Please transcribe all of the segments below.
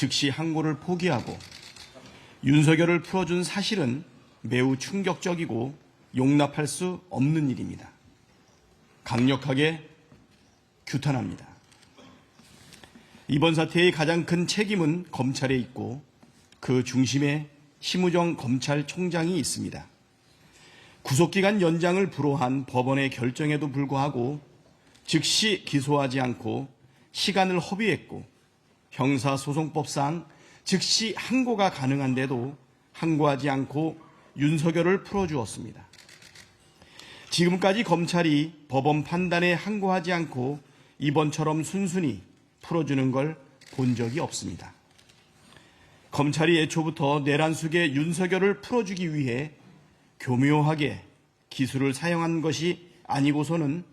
즉시 항고를 포기하고 윤석열을 풀어준 사실은 매우 충격적이고 용납할 수 없는 일입니다. 강력하게 규탄합니다. 이번 사태의 가장 큰 책임은 검찰에 있고 그 중심에 심우정 검찰총장이 있습니다. 구속기간 연장을 불허한 법원의 결정에도 불구하고 즉시 기소하지 않고 시간을 허비했고 형사소송법상 즉시 항고가 가능한데도 항고하지 않고 윤석열을 풀어주었습니다. 지금까지 검찰이 법원 판단에 항고하지 않고 이번처럼 순순히 풀어주는 걸 본 적이 없습니다. 검찰이 애초부터 내란 속에 윤석열을 풀어주기 위해 교묘하게 기술을 사용한 것이 아니고서는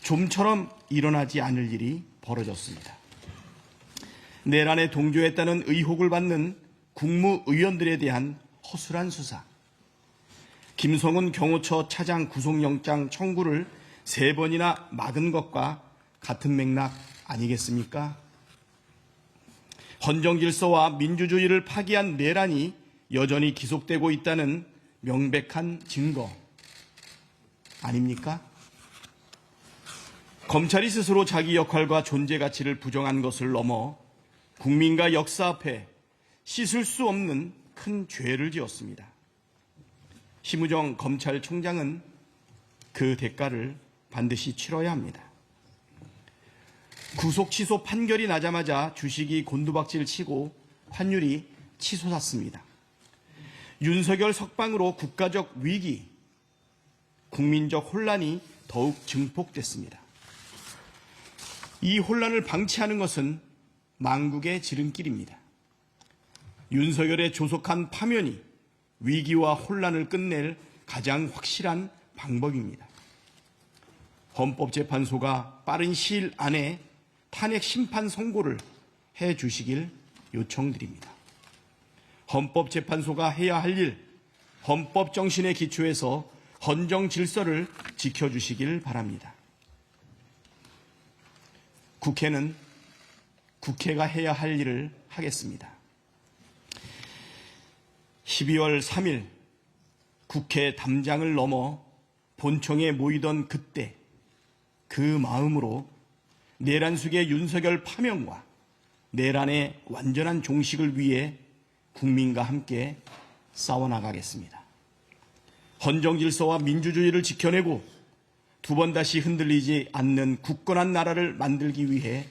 좀처럼 일어나지 않을 일이 벌어졌습니다. 내란에 동조했다는 의혹을 받는 국무위원들에 대한 허술한 수사, 김성은 경호처 차장 구속영장 청구를 3번이나 막은 것과 같은 맥락 아니겠습니까? 헌정질서와 민주주의를 파기한 내란이 여전히 기속되고 있다는 명백한 증거 아닙니까? 검찰이 스스로 자기 역할과 존재 가치를 부정한 것을 넘어 국민과 역사 앞에 씻을 수 없는 큰 죄를 지었습니다. 심우정 검찰총장은 그 대가를 반드시 치러야 합니다. 구속 취소 판결이 나자마자 주식이 곤두박질 치고 환율이 치솟았습니다. 윤석열 석방으로 국가적 위기, 국민적 혼란이 더욱 증폭됐습니다. 이 혼란을 방치하는 것은 망국의 지름길입니다. 윤석열의 조속한 파면이 위기와 혼란을 끝낼 가장 확실한 방법입니다. 헌법재판소가 빠른 시일 안에 탄핵 심판 선고를 해 주시길 요청드립니다. 헌법재판소가 해야 할 일, 헌법 정신에 기초해서 헌정 질서를 지켜주시길 바랍니다. 국회는 국회가 해야 할 일을 하겠습니다. 12월 3일 국회 담장을 넘어 본청에 모이던 그때 그 마음으로 내란 속의 윤석열 파면과 내란의 완전한 종식을 위해 국민과 함께 싸워나가겠습니다. 헌정질서와 민주주의를 지켜내고 두 번 다시 흔들리지 않는 굳건한 나라를 만들기 위해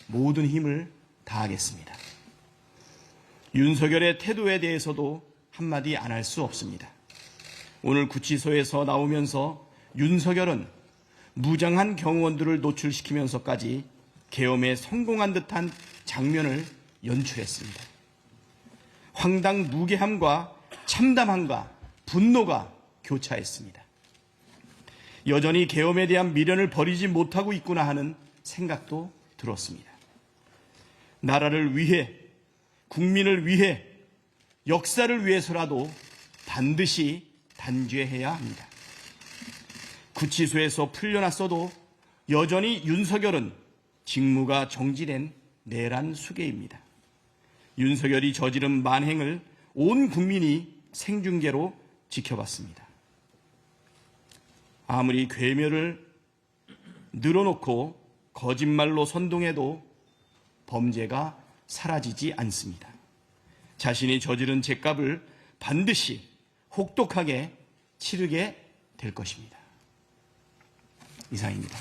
모든 힘을 다하겠습니다. 윤석열의 태도에 대해서도 한마디 안 할 수 없습니다. 오늘 구치소에서 나오면서 윤석열은 무장한 경호원들을 노출시키면서까지 계엄에 성공한 듯한 장면을 연출했습니다. 황당무계함과 참담함과 분노가 교차했습니다. 여전히 계엄에 대한 미련을 버리지 못하고 있구나 하는 생각도 들었습니다. 나라를 위해, 국민을 위해, 역사를 위해서라도 반드시 단죄해야 합니다. 구치소에서 풀려났어도 여전히 윤석열은 직무가 정지된 내란 수괴입니다. 윤석열이 저지른 만행을 온 국민이 생중계로 지켜봤습니다. 아무리 괴멸을 늘어놓고 거짓말로 선동해도 범죄가 사라지지 않습니다. 자신이 저지른 죄값을 반드시 혹독하게 치르게 될 것입니다. 이상입니다.